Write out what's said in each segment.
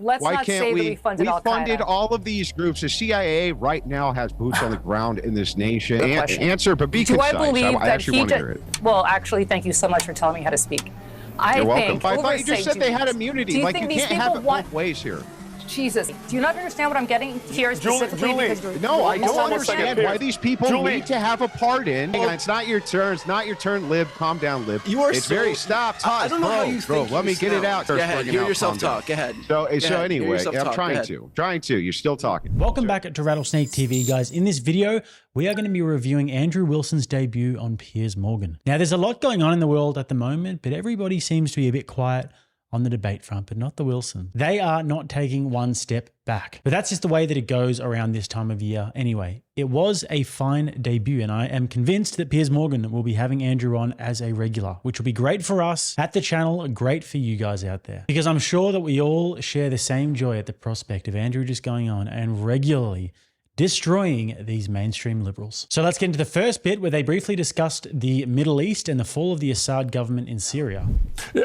Let's Why not can't say we? that we funded We Al-Qaeda. funded all of these groups. The CIA right now has boots on the ground in this nation. Answer, but be Do concise. I believe I that actually he want to hear it. Well, actually, thank you so much for telling me how to speak. You're welcome. Think I thought you just said they had immunity. Do you like think you these can't people have it want both ways here. Jesus, do you not understand what I'm getting here specifically? No, I don't Hold on understand why these people need to have a pardon. Hang on, it's not your turn. It's not your turn, Lib. Calm down, Lib. You are it's very stop. I don't know how you bro. think Let me get it out. Go ahead. Hear yourself talk. Go ahead. So anyway, I'm trying to. You're still talking. Welcome back to Rattlesnake TV, guys. In this video, we are going to be reviewing Andrew Wilson's debut on Piers Morgan. Now, there's a lot going on in the world at the moment, but everybody seems to be a bit quiet on the debate front, but not the Wilson. They are not taking one step back. But that's just the way that it goes around this time of year anyway. It was a fine debut, and I am convinced that Piers Morgan will be having Andrew on as a regular, which will be great for us at the channel, great for you guys out there. Because I'm sure that we all share the same joy at the prospect of Andrew just going on and regularly destroying these mainstream liberals. So let's get into the first bit where they briefly discussed the Middle East and the fall of the Assad government in Syria.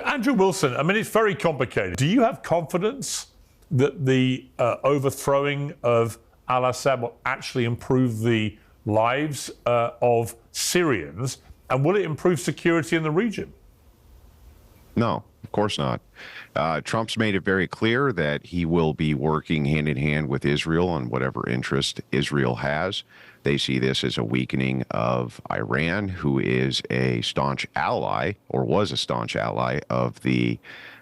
Andrew Wilson, I mean, it's very complicated. Do you have confidence that the overthrowing of al-Assad will actually improve the lives of Syrians? And will it improve security in the region? No, of course not. Trump's made it very clear that he will be working hand in hand with Israel on whatever interest Israel has. They see this as a weakening of Iran, who is a staunch ally, or was a staunch ally, of the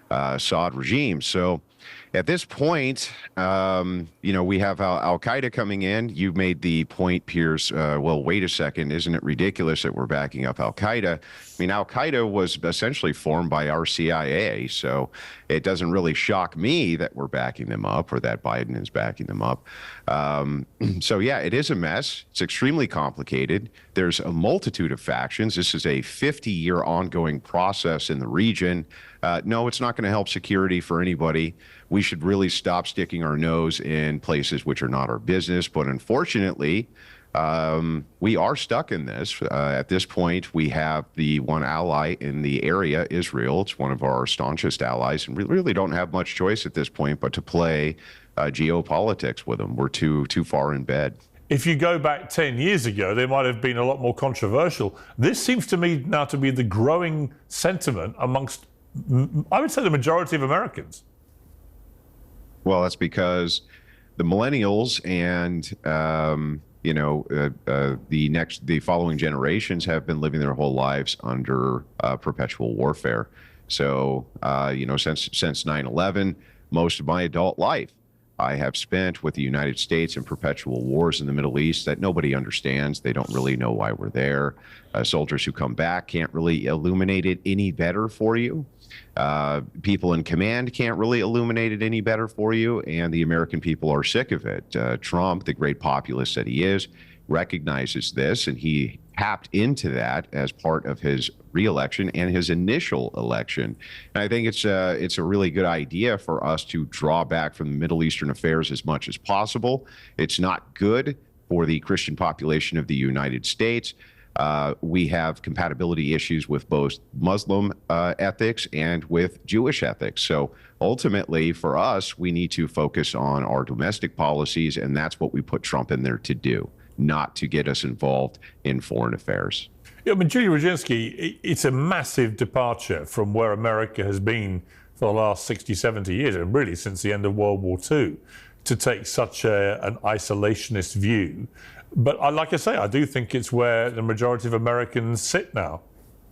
Assad regime. So at this point, we have Al-Qaeda coming in. You've made the point, Piers, well, wait a second, isn't it ridiculous that we're backing up Al-Qaeda? I mean, Al-Qaeda was essentially formed by our CIA, so it doesn't really shock me that we're backing them up or that Biden is backing them up. So yeah, it is a mess. It's extremely complicated. There's a multitude of factions. This is a 50-year ongoing process in the region. No, it's not going to help security for anybody. We should really stop sticking our nose in places which are not our business. But unfortunately, we are stuck in this. At this point, we have the one ally in the area, Israel. It's one of our staunchest allies, and we really don't have much choice at this point but to play geopolitics with them. We're too far in bed. If you go back 10 years ago, they might have been a lot more controversial. This seems to me now to be the growing sentiment amongst, I would say, the majority of Americans. Well, that's because the millennials and the following generations have been living their whole lives under perpetual warfare. So since 9/11, most of my adult life I have spent with the United States in perpetual wars in the Middle East that nobody understands. They don't really know why we're there. Soldiers who come back can't really illuminate it any better for you. People in command can't really illuminate it any better for you, and the American people are sick of it. Trump, the great populist that he is, recognizes this, and he tapped into that as part of his re-election and his initial election. And I think it's a really good idea for us to draw back from the Middle Eastern affairs as much as possible. It's not good for the Christian population of the United States. We have compatibility issues with both Muslim ethics and with Jewish ethics. So ultimately, for us, we need to focus on our domestic policies, and that's what we put Trump in there to do, not to get us involved in foreign affairs. Yeah, I mean, Julie Rodzinski, it's a massive departure from where America has been for the last 60, 70 years, and really since the end of World War II, to take such an isolationist view. But like I say, I do think it's where the majority of Americans sit now.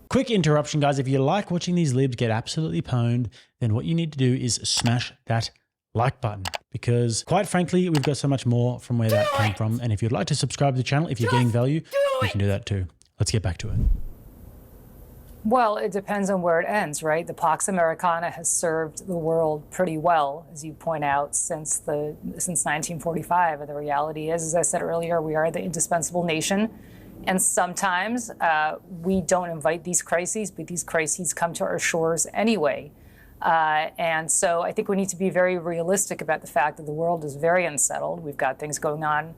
Quick interruption, guys. If you like watching these libs get absolutely pwned, then what you need to do is smash that like button, because quite frankly, we've got so much more from where that came from. And if you'd like to subscribe to the channel, if you're getting value, you can do that too. Let's get back to it. Well, it depends on where it ends, right? The Pax Americana has served the world pretty well, as you point out, since 1945. And the reality is, as I said earlier, we are the indispensable nation. And sometimes we don't invite these crises, but these crises come to our shores anyway. And so I think we need to be very realistic about the fact that the world is very unsettled. We've got things going on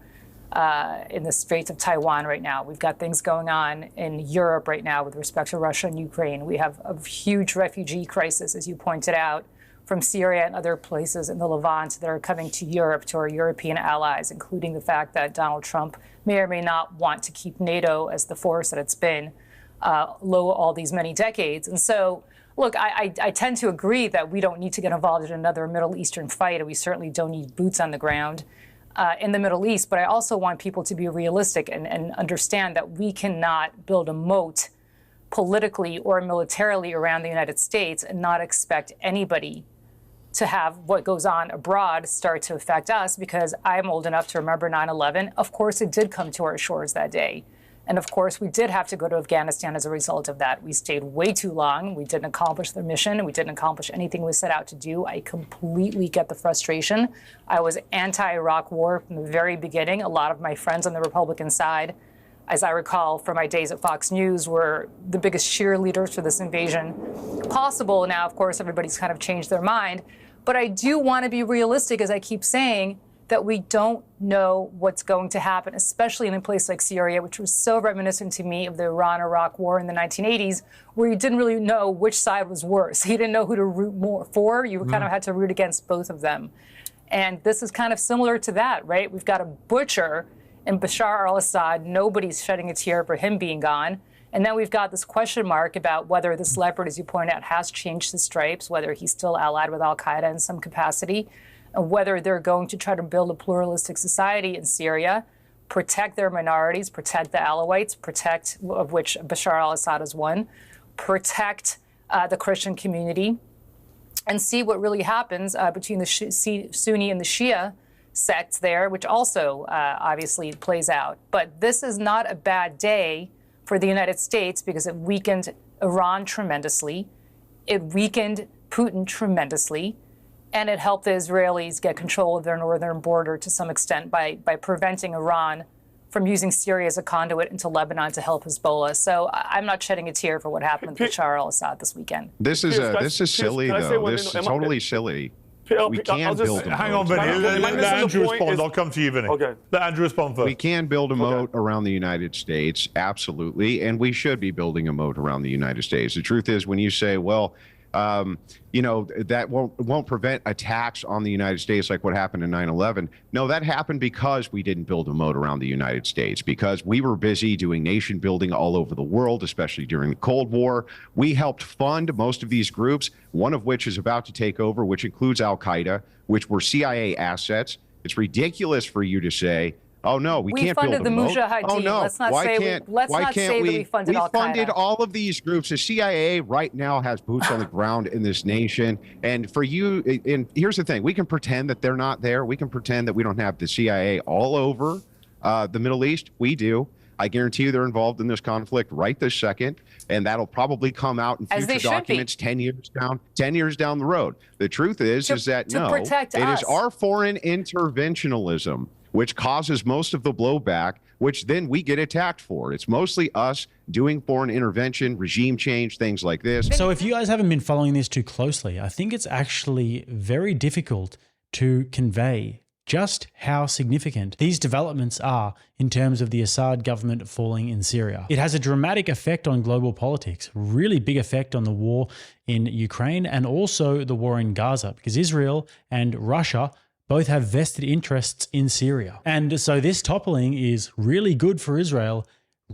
in the Straits of Taiwan right now. We've got things going on in Europe right now with respect to Russia and Ukraine. We have a huge refugee crisis, as you pointed out, from Syria and other places in the Levant that are coming to Europe, to our European allies, including the fact that Donald Trump may or may not want to keep NATO as the force that it's been low all these many decades. And so, look, I tend to agree that we don't need to get involved in another Middle Eastern fight, and we certainly don't need boots on the ground in the Middle East. But I also want people to be realistic and understand that we cannot build a moat politically or militarily around the United States and not expect anybody to have what goes on abroad start to affect us, because I'm old enough to remember 9/11. Of course, it did come to our shores that day. And of course, we did have to go to Afghanistan as a result of that. We stayed way too long. We didn't accomplish the mission, and we didn't accomplish anything we set out to do. I completely get the frustration. I was anti-Iraq war from the very beginning. A lot of my friends on the Republican side, as I recall from my days at Fox News, were the biggest cheerleaders for this invasion possible. Now, of course, everybody's kind of changed their mind. But I do want to be realistic, as I keep saying, that we don't know what's going to happen, especially in a place like Syria, which was so reminiscent to me of the Iran-Iraq war in the 1980s, where you didn't really know which side was worse. You didn't know who to root more for. You kind of had to root against both of them. And this is kind of similar to that, right? We've got a butcher in Bashar al-Assad. Nobody's shedding a tear for him being gone. And then we've got this question mark about whether this leopard, as you point out, has changed his stripes, whether he's still allied with al-Qaeda in some capacity, and whether they're going to try to build a pluralistic society in Syria, protect their minorities, protect the Alawites, protect, of which Bashar al-Assad is one, protect the Christian community, and see what really happens between the Sunni and the Shia sects there, which also obviously plays out. But this is not a bad day for the United States, because it weakened Iran tremendously, it weakened Putin tremendously, and it helped the Israelis get control of their northern border to some extent by preventing Iran from using Syria as a conduit into Lebanon to help Hezbollah. So I'm not shedding a tear for what happened with Bashar al-Assad this weekend. This is silly, though. This is totally silly. We can build a moat. Hang on, Vinny. Let Andrew respond. I'll come to you, Vinny. Okay. Let Andrew respond first. We can build a moat around the United States, absolutely, and we should be building a moat around the United States. The truth is, when you say, well, you know, that won't prevent attacks on the United States like what happened in 9/11. No, that happened because we didn't build a moat around the United States, because we were busy doing nation building all over the world, especially during the Cold War. We helped fund most of these groups, one of which is about to take over, which includes al-Qaeda, which were CIA assets. It's ridiculous for you to say, oh, no, we can't build a moat. We funded the Mujahideen. Oh, no. Let's not say that we funded al-Qaeda. We funded all of these groups. The CIA right now has boots on the ground in this nation. And for you, and here's the thing, we can pretend that they're not there. We can pretend that we don't have the CIA all over the Middle East. We do. I guarantee you they're involved in this conflict right this second, and that'll probably come out in future documents 10 years down the road. The truth is that no, it is our foreign interventionism which causes most of the blowback, which then we get attacked for. It's mostly us doing foreign intervention, regime change, things like this. So if you guys haven't been following this too closely, I think it's actually very difficult to convey just how significant these developments are in terms of the Assad government falling in Syria. It has a dramatic effect on global politics, really big effect on the war in Ukraine and also the war in Gaza, because Israel and Russia both have vested interests in Syria. And so this toppling is really good for Israel,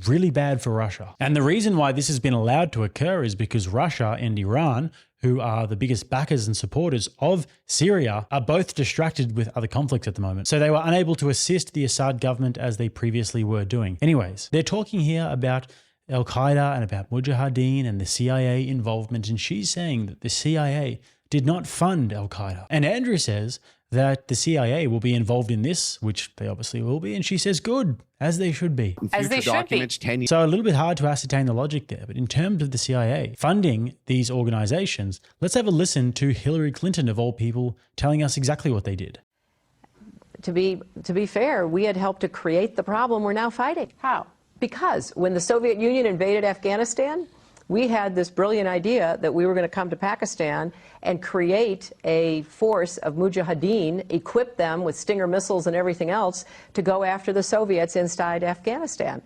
really bad for Russia. And the reason why this has been allowed to occur is because Russia and Iran, who are the biggest backers and supporters of Syria, are both distracted with other conflicts at the moment. So they were unable to assist the Assad government as they previously were doing. Anyways, they're talking here about al-Qaeda and about Mujahideen and the CIA involvement. And she's saying that the CIA did not fund al-Qaeda. And Andrew says that the CIA will be involved in this, which they obviously will be. And she says, good, as they should be. As they should be. So a little bit hard to ascertain the logic there. But in terms of the CIA funding these organizations, let's have a listen to Hillary Clinton, of all people, telling us exactly what they did. To be fair, we had helped to create the problem we're now fighting. How? Because when the Soviet Union invaded Afghanistan, we had this brilliant idea that we were going to come to Pakistan and create a force of Mujahideen, equip them with Stinger missiles and everything else to go after the Soviets inside Afghanistan.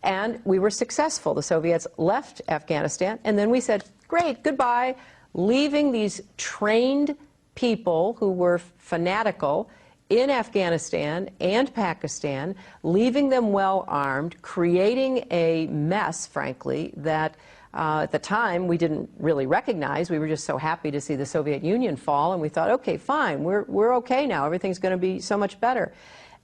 And we were successful. The Soviets left Afghanistan, and then we said, great, goodbye, leaving these trained people who were fanatical in Afghanistan and Pakistan, leaving them well armed, creating a mess, frankly, that at the time we didn't really recognize. We were just so happy to see the Soviet Union fall, and we thought, okay, fine, we're okay now. Everything's going to be so much better.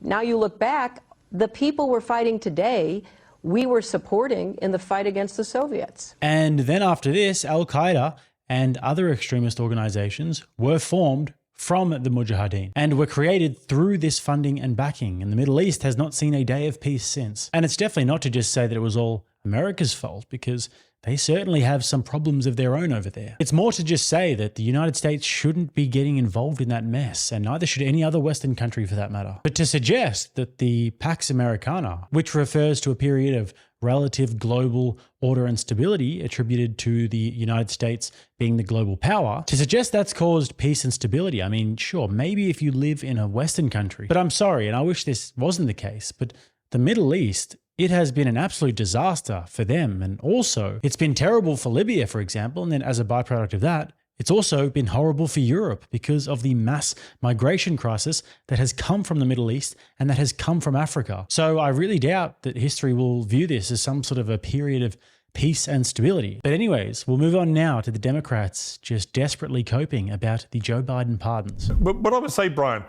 Now you look back, the people we're fighting today, we were supporting in the fight against the Soviets. And then after this, Al-Qaeda and other extremist organizations were formed from the Mujahideen and were created through this funding and backing. And the Middle East has not seen a day of peace since. And it's definitely not to just say that it was all America's fault, because they certainly have some problems of their own over there. It's more to just say that the United States shouldn't be getting involved in that mess, and neither should any other Western country for that matter. But to suggest that the Pax Americana, which refers to a period of relative global order and stability attributed to the United States being the global power, to suggest that's caused peace and stability, I mean, sure, maybe if you live in a Western country, but I'm sorry, and I wish this wasn't the case, but the Middle East, it has been an absolute disaster for them. And also, it's been terrible for Libya, for example. And then as a byproduct of that, it's also been horrible for Europe because of the mass migration crisis that has come from the Middle East and that has come from Africa. So I really doubt that history will view this as some sort of a period of peace and stability. But anyways, we'll move on now to the Democrats just desperately coping about the Joe Biden pardons. But what I would say, Brian,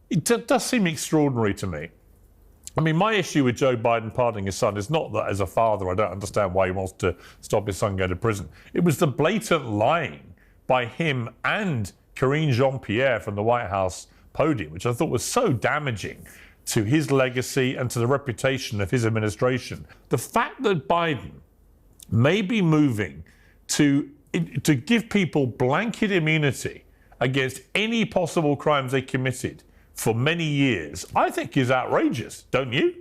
it does seem extraordinary to me. I mean, my issue with Joe Biden pardoning his son is not that as a father I don't understand why he wants to stop his son going to prison. It was the blatant lying by him and Karine Jean-Pierre from the White House podium, which I thought was so damaging to his legacy and to the reputation of his administration. The fact that Biden may be moving to give people blanket immunity against any possible crimes they committed for many years, I think is outrageous, don't you?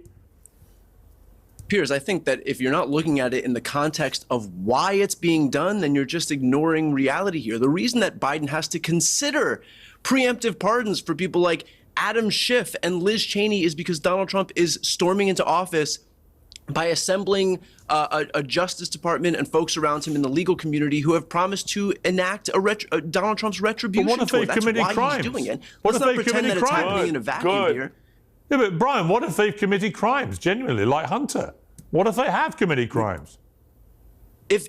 Piers, I think that if you're not looking at it in the context of why it's being done, then you're just ignoring reality here. The reason that Biden has to consider preemptive pardons for people like Adam Schiff and Liz Cheney is because Donald Trump is storming into office by assembling a Justice Department and folks around him in the legal community who have promised to enact Donald Trump's retribution. But what if they've That's committed why crimes? He's doing it. What Let's if not they've pretend that committed it's crimes? happening in a vacuum here. Yeah, but Brian, what if they've committed crimes, genuinely, like Hunter? What if they have committed crimes? If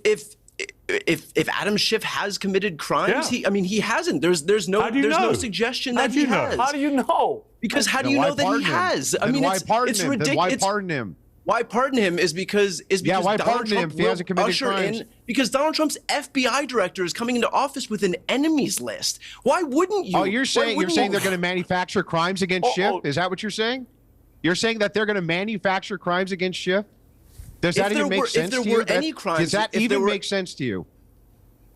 Adam Schiff has committed crimes, Yeah. he hasn't. There's no suggestion that he has. How do you know? Because how do Then you why know that pardon he him? has? I Then mean, why pardon it's him? Then ridiculous. why pardon him? Why pardon him is because why Donald pardon him Trump if he hasn't will committed usher crimes? in, because Donald Trump's FBI director is coming into office with an enemies list. Why wouldn't you? Oh, you're saying they're going to manufacture crimes against Schiff? Is that what you're saying? You're saying that they're going to manufacture crimes against Schiff? Does that even make sense to you? If there were any crimes, does that even make sense to you?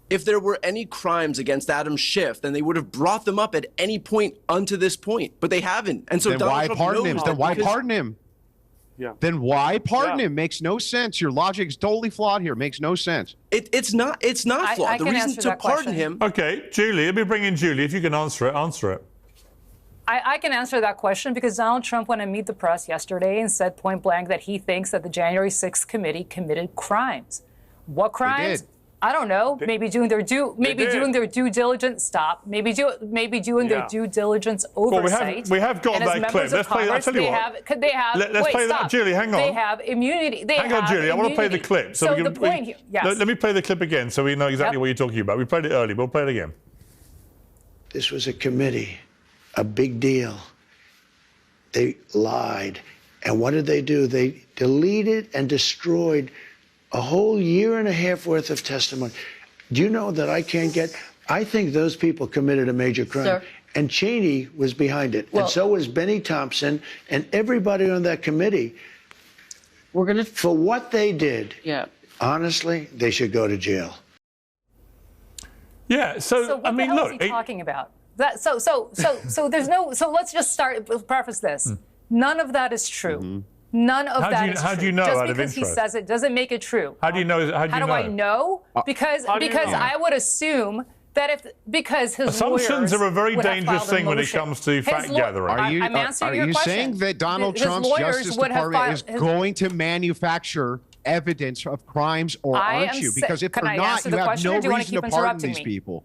If there were any crimes against Adam Schiff, then they would have brought them up at any point unto this point, but they haven't. And so Then Donald why Trump pardon him? knows Then that why because- pardon him? Yeah. Then why pardon him? Makes no sense. Your logic is totally flawed here. Makes no sense. It's not flawed. The can reason answer to that pardon question. him. Okay, Julie, let me bring in Julie. If you can answer it, answer it. I can answer that question because Donald Trump went to meet the press yesterday and said point blank that he thinks that the January 6th committee committed crimes. What crimes? did. I don't know. Maybe doing their due diligence. Stop. Maybe doing their due diligence oversight. we have got And as that clip. members of Let's play that. Congress, I'll tell you what. They have. Let's play that. Stop. Julie, hang on. They have immunity. Hang on, Julie. I want to play the clip. So we can, the point here. Yes. Let me play the clip again so we know exactly what you're talking about. We played it early, but we'll play it again. This was a committee, a big deal. They lied. And what did they do? They deleted and destroyed a whole year and a half worth of testimony. Do you know that I think those people committed a major crime. Sir? And Cheney was behind it. Well- and so was Benny Thompson and everybody on that committee. We're going to. For what they did, Yeah. honestly, they should go to jail. Yeah, So what I mean, the hell look. is he talking about? So there's no. So let's just preface this. None of that is true. None of that is true. How do you know Just out of because he interest? says it doesn't make it true. How do you know? How do I know? Because do you know? I would assume that because his Assumptions lawyers are a very would have dangerous filed a thing when it motion. comes to His fact gathering. I'm answering your question. saying that Donald His Trump's lawyers Justice would have Department is filed- going to manufacture evidence of crimes, or I aren't am you? sa- Because if Can they're I not, answer you the have question, no or do you want to reason to keep pardon interrupting these me? people.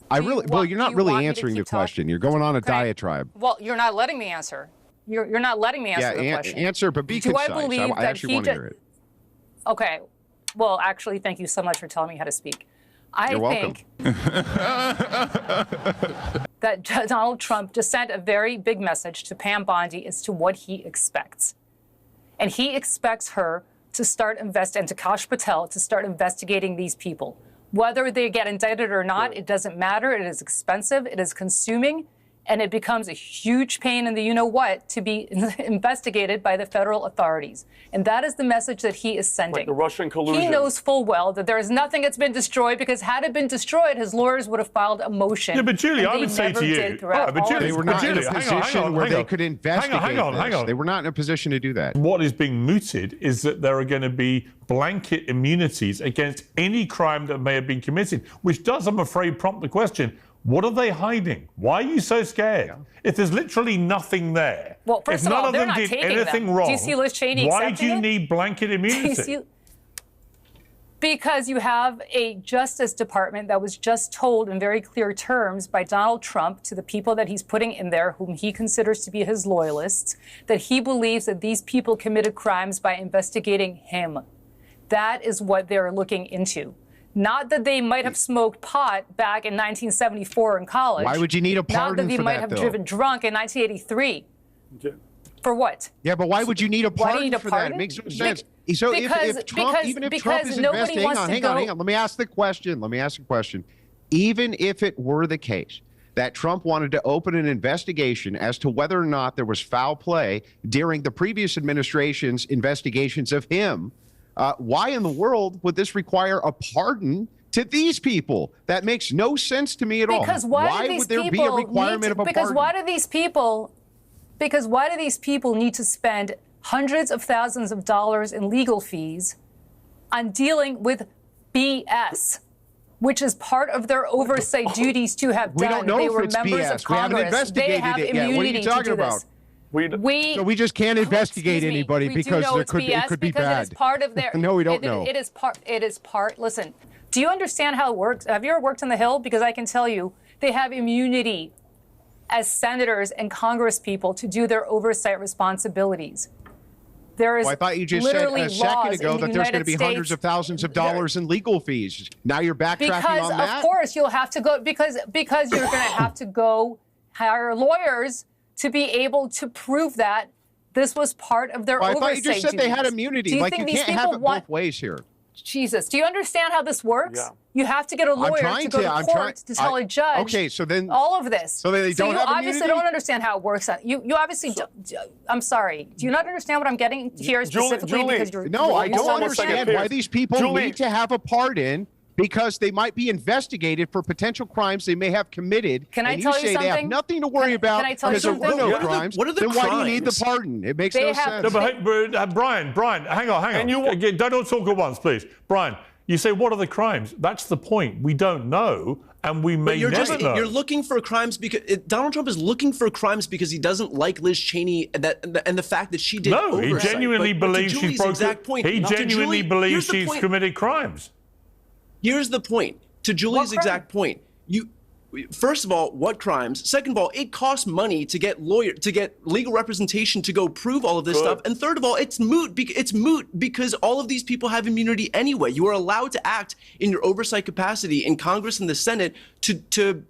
Well, you're not really answering the question. You're going on a diatribe. Well, you're not letting me answer. You're not letting me answer the question. Answer, but be concise. I actually want to hear it. Okay. Well, actually, thank you so much for telling me how to speak. You're welcome. That Donald Trump just sent a very big message to Pam Bondi as to what he expects. And he expects her to start and to Kash Patel to start investigating these people. Whether they get indicted or not, it doesn't matter. It is expensive, it is consuming, and it becomes a huge pain in the you-know-what to be investigated by the federal authorities. And that is the message that he is sending. Like the Russian collusion. He knows full well that there is nothing that's been destroyed, because had it been destroyed, his lawyers would have filed a motion. Yeah, but Julie, I would say to you, they were not in a position where they could investigate hang on. They were not in a position to do that. What is being mooted is that there are going to be blanket immunities against any crime that may have been committed, which does, I'm afraid, prompt the question, what are they hiding? Why are you so scared? If there's literally nothing there, well, first if of none all, of they're them not did taking anything them. wrong, Do you see Liz Cheney why do accepting you it? need blanket immunity? Because you have a Justice Department that was just told in very clear terms by Donald Trump to the people that he's putting in there, whom he considers to be his loyalists, that he believes that these people committed crimes by investigating him. That is what they're looking into. Not that they might have smoked pot back in 1974 in college. Why would you need a pardon Not that they for might that, have though? driven drunk in 1983. For what? Yeah, but why would you need a Why do you pardon need a for pardon? that? It makes no sense. So if Trump, even if Trump is nobody wants to hang on. Let me ask the question. Even if it were the case that Trump wanted to open an investigation as to whether or not there was foul play during the previous administration's investigations of him, why in the world would this require a pardon to these people? That makes no sense to me at all. Because why would there be a requirement of a because pardon? why do these people need to spend hundreds of thousands of dollars in legal fees on dealing with BS, which is part of their oversight duties to have done? We don't know they if were it's members BS. of Congress. We haven't investigated they have it yet. What are you immunity talking to do about? this. So we just can't investigate Excuse me, anybody we do because know it could be because bad. it is part of their. No, we don't know. It is part. Listen, do you understand how it works? Have you ever worked on the Hill? Because I can tell you, they have immunity as senators and Congress people to do their oversight responsibilities. There is Well, I thought you just said literally a second laws ago in the that there's going to United be hundreds of thousands of dollars in legal fees. Now you're backtracking because on that? of course you'll have to go because you're going to have to go hire lawyers to be able to prove that this was part of their Well, I oversight thought you just said duties. they had immunity. Do you Like, think you these can't have people it both ways here. Jesus, do you understand how this works? Yeah. You have to get a lawyer to go to court to tell a judge. Okay, so then all of this. So they don't you have obviously immunity? don't understand how it works. You obviously. I'm sorry. Do you not understand what I'm getting here specifically? Julie, because you're. No, I don't Hold on one second, understand why Piers. these people Julie. need to have a pardon, because they might be investigated for potential crimes they may have committed. Can I and tell you you say they have something? nothing to worry about can I tell you because there were something? no What are the- crimes. what are the then why do you need the crimes? pardon? It makes They no have- sense. No, but Brian, hang on. And you- Again, don't all talk at once, please. Brian, you say, what are the crimes? That's the point. We don't know, and we may You're never know. you're looking for crimes because Donald Trump is looking for crimes because he doesn't like Liz Cheney and the fact that she did No, he oversight. genuinely But to believes Julie's she's broken. exact point, He to genuinely Julie- believes here's the she's point. committed crimes. Here's the point. To Julie's crime? exact point, first of all, what crimes? Second of all, it costs money to get legal representation to go prove all of this stuff. And third of all, it's moot. It's moot because all of these people have immunity anyway. You are allowed to act in your oversight capacity in Congress and the Senate to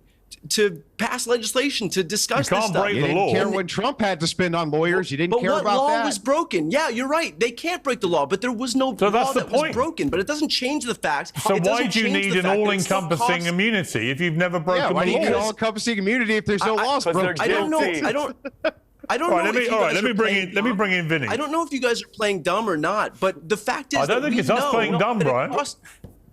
pass legislation to discuss You this can't stuff. break You the didn't law. care when Trump had to spend on lawyers. You didn't But care what about law that. was broken? Yeah, you're right. They can't break the law, but there was no So that's law the that was point. broken. But it doesn't change the fact. So it why doesn't do you change need the an fact that it still all-encompassing costs- immunity if you've never broken Yeah, why do you the need law? all-encompassing immunity if there's no laws because broken? they're I don't know. guilty. I don't All right, know. if you guys let me are bring playing in. Let me dumb. bring in Vinny. I don't know if you guys are playing dumb or not, but the fact is I don't that think we it's us know playing dumb, that Brian.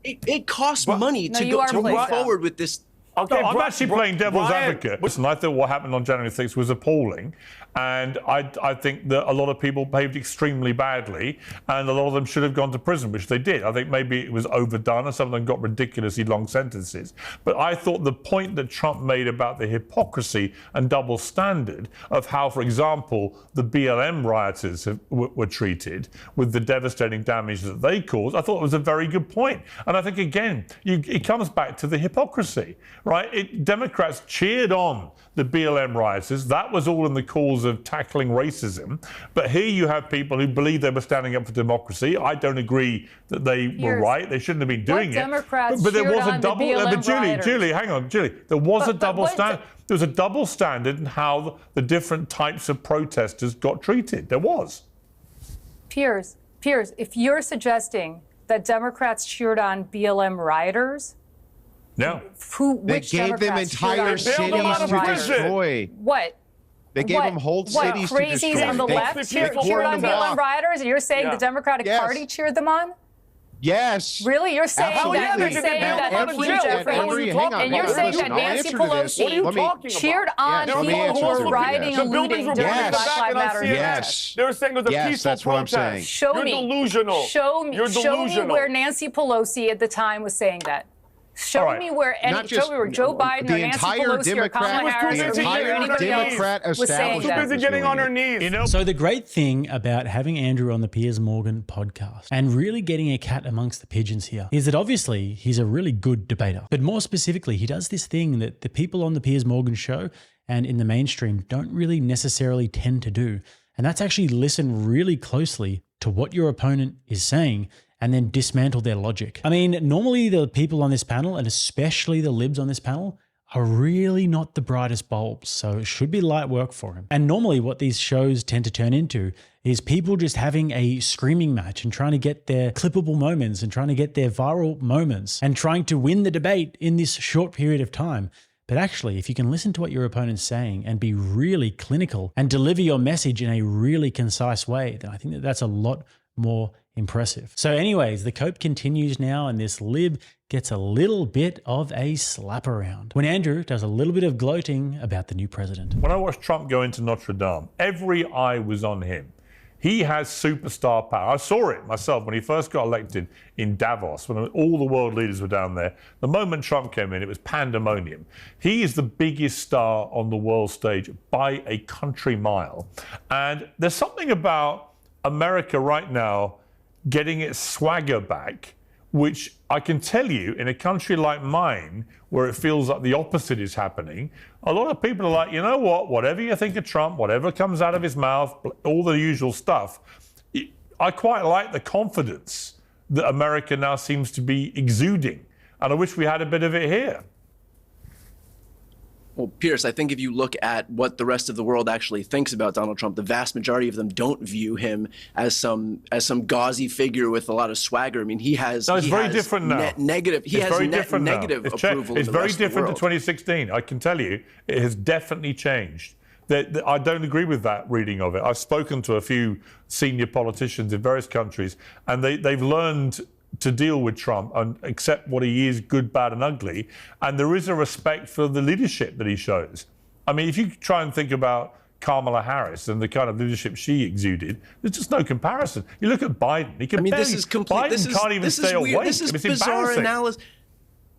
It costs money No, to you are go playing move dumb. forward with this. Okay, No, I'm Bri- actually Bri- playing devil's Brian, advocate. Listen, I thought what happened on January 6th was appalling. And I think that a lot of people behaved extremely badly, and a lot of them should have gone to prison, which they did. I think maybe it was overdone, and some of them got ridiculously long sentences. But I thought the point that Trump made about the hypocrisy and double standard of how, for example, the BLM rioters were treated with the devastating damage that they caused, I thought it was a very good point. And I think, again, it comes back to the hypocrisy. right? Democrats cheered on the BLM rioters. That was all in the cause of tackling racism. But here you have people who believe they were standing up for democracy. I don't agree that they were right. They shouldn't have been doing it. Democrats But there was cheered a on the double. BLM Julie, hang on, Julie. There was a double but- standard. There was a double standard in how the different types of protesters got treated. There was. Piers, if you're suggesting that Democrats cheered on BLM rioters, No. which They gave them Democrats cheered on entire cities BLM to rioters? destroy. What? They gave them whole cities to crazies destroy. on the They left cheered cordoned on them BLM off. rioters? And you're saying the Democratic Yes. Party cheered them on? Yes. Really? You're saying Absolutely. that? You're saying Now, that every- Jeffrey, hang on, and you're listen, saying that I'll Nancy answer to this. Pelosi Let me- cheered on Yes, let me people answer who to were it. rioting Yes. and looting during Yes. the Black Lives Matter Yes. They were saying it was a Yes, peaceful that's what I'm protest. saying. Show You're me. delusional. Show me. You're Show me delusional. where Nancy Pelosi at the time was saying that. Show All right. me where Not just- show me where Joe Biden the or Nancy entire Pelosi or Kamala Democrat- Harris the or entire anybody else Democrat was saying establishment Too that. busy getting on her knees. So the great thing about having Andrew on the Piers Morgan podcast and really getting a cat amongst the pigeons here is that obviously he's a really good debater. But more specifically, he does this thing that the people on the Piers Morgan show and in the mainstream don't really necessarily tend to do. And that's actually listen really closely to what your opponent is saying and then dismantle their logic. I mean, normally the people on this panel, and especially the libs on this panel, are really not the brightest bulbs, so it should be light work for him. And normally what these shows tend to turn into is people just having a screaming match and trying to get their clippable moments and trying to get their viral moments and trying to win the debate in this short period of time. But actually, if you can listen to what your opponent's saying and be really clinical and deliver your message in a really concise way, then I think that that's a lot more impressive. So anyways, the cope continues now and this lib gets a little bit of a slap around when Andrew does a little bit of gloating about the new president. When I watched Trump go into Notre Dame, every eye was on him. He has superstar power. I saw it myself when he first got elected in Davos, when all the world leaders were down there. The moment Trump came in, it was pandemonium. He is the biggest star on the world stage by a country mile. And there's something about America right now getting its swagger back, which I can tell you in a country like mine, where it feels like the opposite is happening, a lot of people are like, you know what, whatever you think of Trump, whatever comes out of his mouth, all the usual stuff, I quite like the confidence that America now seems to be exuding. And I wish we had a bit of it here. Well, Pierce, I think if you look at what the rest of the world actually thinks about Donald Trump, the vast majority of them don't view him as some gauzy figure with a lot of swagger. I mean, he has. No, it's he very has different now. Negative. He It's has very different now. negative It's approval. It's in the very rest of the different to world. 2016. I can tell you, it has definitely changed. I don't agree with that reading of it. I've spoken to a few senior politicians in various countries, and they've learned to deal with Trump and accept what he is, good, bad, and ugly. And there is a respect for the leadership that he shows. I mean, if you try and think about Kamala Harris and the kind of leadership she exuded, there's just no comparison. You look at Biden; he can. I mean, barely, this is complete. Biden can't even stay weird. awake. This is I mean, it's bizarre embarrassing. analysis.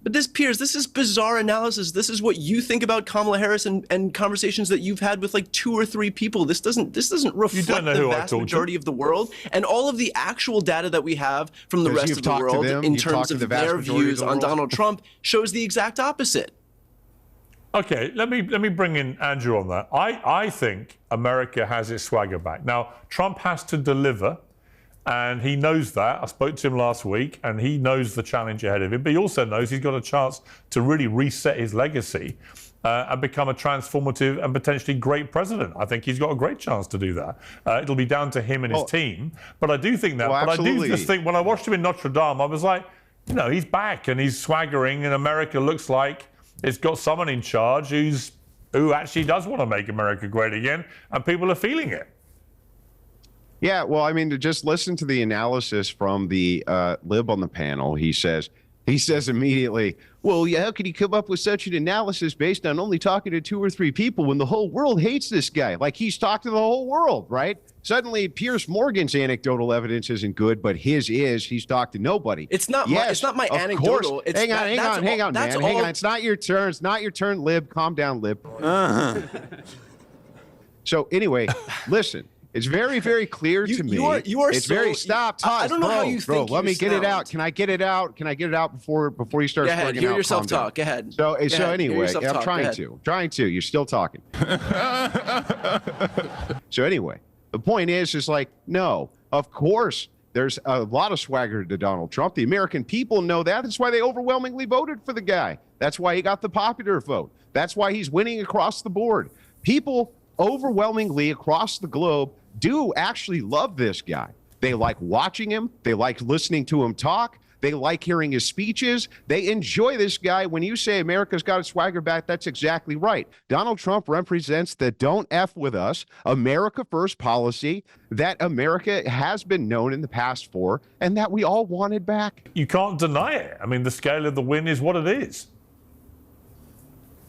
But Piers, this is bizarre analysis. This is what you think about Kamala Harris and conversations that you've had with like 2 or 3 people. This doesn't reflect know the who I vast talked to. majority of the world, and all of the actual data that we have from the Because rest you've of the talked to world them, in you've talked terms to of the vast their majority of views the on world. Donald Trump shows the exact opposite. Okay, let me bring in Andrew on that. I think America has its swagger back. Now, Trump has to deliver, and he knows that. I spoke to him last week, and he knows the challenge ahead of him, but he also knows he's got a chance to really reset his legacy and become a transformative and potentially great president. I think he's got a great chance to do that. It'll be down to him and his team, but I do think that. Well, but I do absolutely. just think when I watched him in Notre Dame, I was like, you know, he's back and he's swaggering, and America looks like it's got someone in charge who actually does want to make America great again, and people are feeling it. Yeah, well, I mean, to just listen to the analysis from the lib on the panel, he says immediately, well, yeah, how could he come up with such an analysis based on only talking to 2 or 3 people when the whole world hates this guy? Like, he's talked to the whole world, right? Suddenly, Piers Morgan's anecdotal evidence isn't good, but his is. He's talked to nobody. It's not Yes, my of anecdotal. course. It's Hang on, man. Hang on. It's not your turn. It's not your turn, lib. Calm down, lib. So anyway, listen. It's very, very clear to me. You are it's so, very stop. I don't know how you think. Let me get it out. Can I get it out? Can I get it out before you start? Go ahead. Hear yourself talk. Go ahead. So anyway, I'm trying to. You're still talking. So anyway, the point is like, no, of course. There's a lot of swagger to Donald Trump. The American people know that. That's why they overwhelmingly voted for the guy. That's why he got the popular vote. That's why he's winning across the board. People overwhelmingly across the globe do actually love this guy. They like watching him. They like listening to him talk. They like hearing his speeches. They enjoy this guy. When you say America's got its swagger back, that's exactly right. Donald Trump represents the don't F with us, America first policy that America has been known in the past for and that we all wanted back. You can't deny it. I mean, the scale of the win is what it is.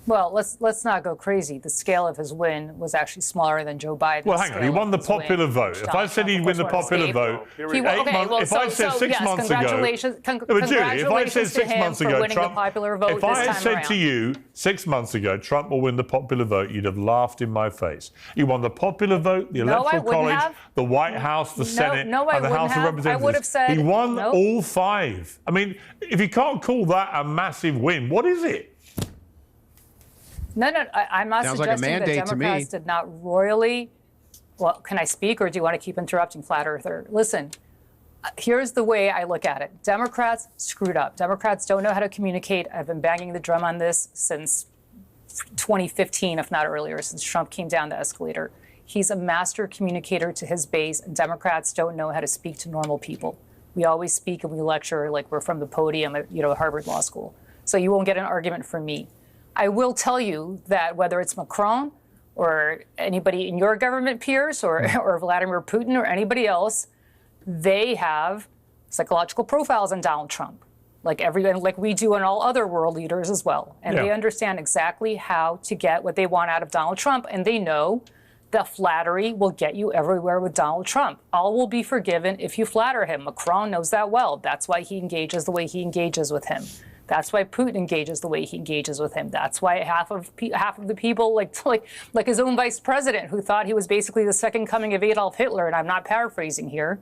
Well, let's not go crazy. The scale of his win was actually smaller than Joe Biden's. Well, hang on. He won the popular vote. If I said he'd win the popular vote, if I said 6 months ago, congratulations if I said 6 months ago, Trump, if I said to you 6 months ago, Trump will win the popular vote, you'd have laughed in my face. He won the popular vote, the Electoral College, the White House, the Senate, and the House of Representatives. I would have said he won all 5. I mean, if you can't call that a massive win, what is it? No, I'm not suggesting that Democrats did not royally. Well, can I speak, or do you want to keep interrupting, Flat Earther? Listen, here's the way I look at it. Democrats screwed up. Democrats don't know how to communicate. I've been banging the drum on this since 2015, if not earlier, since Trump came down the escalator. He's a master communicator to his base, and Democrats don't know how to speak to normal people. We always speak and we lecture like we're from the podium at Harvard Law School. So you won't get an argument from me. I will tell you that whether it's Macron or anybody in your government peers or Vladimir Putin or anybody else, they have psychological profiles on Donald Trump, like we do on all other world leaders as well. And they understand exactly how to get what they want out of Donald Trump. And they know that flattery will get you everywhere with Donald Trump. All will be forgiven if you flatter him. Macron knows that well. That's why he engages the way he engages with him. That's why Putin engages the way he engages with him. That's why half of the people, like his own vice president, who thought he was basically the second coming of Adolf Hitler, and I'm not paraphrasing here,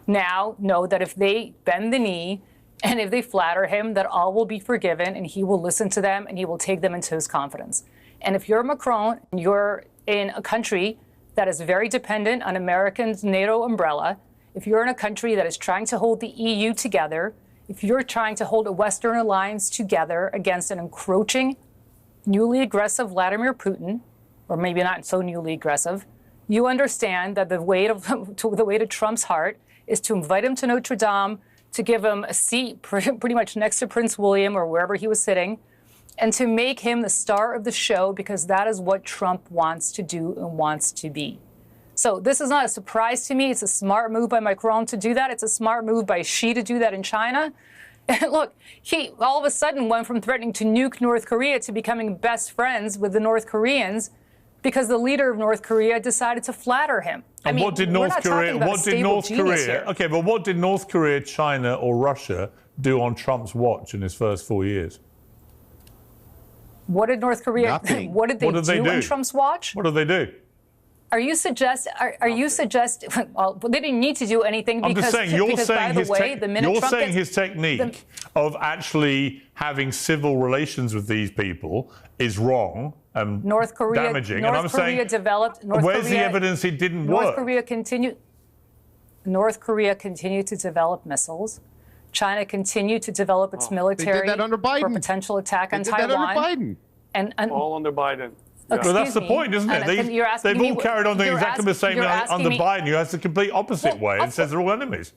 now know that if they bend the knee and if they flatter him, that all will be forgiven, and he will listen to them and he will take them into his confidence. And if you're Macron, you're in a country that is very dependent on America's NATO umbrella, if you're in a country that is trying to hold the EU together, if you're trying to hold a Western alliance together against an encroaching, newly aggressive Vladimir Putin, or maybe not so newly aggressive, you understand that the way to Trump's heart is to invite him to Notre Dame, to give him a seat pretty much next to Prince William or wherever he was sitting, and to make him the star of the show, because that is what Trump wants to do and wants to be. So this is not a surprise to me. It's a smart move by Macron to do that. It's a smart move by Xi to do that in China. And look, he all of a sudden went from threatening to nuke North Korea to becoming best friends with the North Koreans because the leader of North Korea decided to flatter him. And what did North Korea? Okay, but what did North Korea, China, or Russia do on Trump's watch in his first 4 years? What did North Korea? Nothing. What did they do on Trump's watch? What did they do? Are you suggesting? Well, they didn't need to do anything because, I'm just saying, you're saying his technique of actually having civil relations with these people is wrong and damaging. North Korea developed. Where's the evidence it didn't work? North Korea continued to develop missiles. China continued to develop its military they did that under Biden. for potential attack on They Taiwan. did that under Biden. And all under Biden. Well, that's the point, isn't it? They've all carried on doing exactly the same under Biden, who has the complete opposite way and says they're all enemies.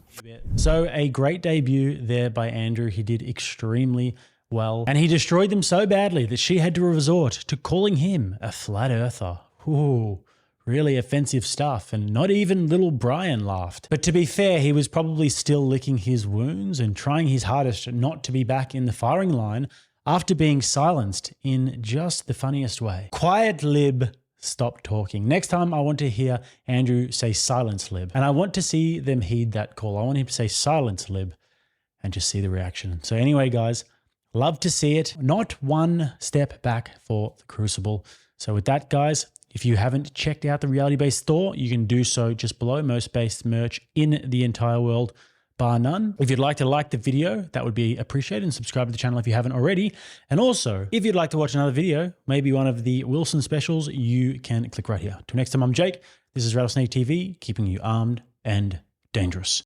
So a great debut there by Andrew. He did extremely well. And he destroyed them so badly that she had to resort to calling him a flat earther. Ooh, really offensive stuff. And not even little Brian laughed. But to be fair, he was probably still licking his wounds and trying his hardest not to be back in the firing line after being silenced in just the funniest way. Quiet lib, stop talking. Next time I want to hear Andrew say silence lib, and I want to see them heed that call. I want him to say silence lib and just see the reaction. So anyway, guys, love to see it. Not one step back for the Crucible. So with that, guys, If you haven't checked out the Reality Base store, you can do so just below. Most Base merch in the entire world, bar none. If you'd like to like the video, that would be appreciated, and subscribe to the channel if you haven't already. And also, if you'd like to watch another video, maybe one of the Wilson specials, you can click right here. Till next time, I'm Jake. This is Rattlesnake TV, keeping you armed and dangerous.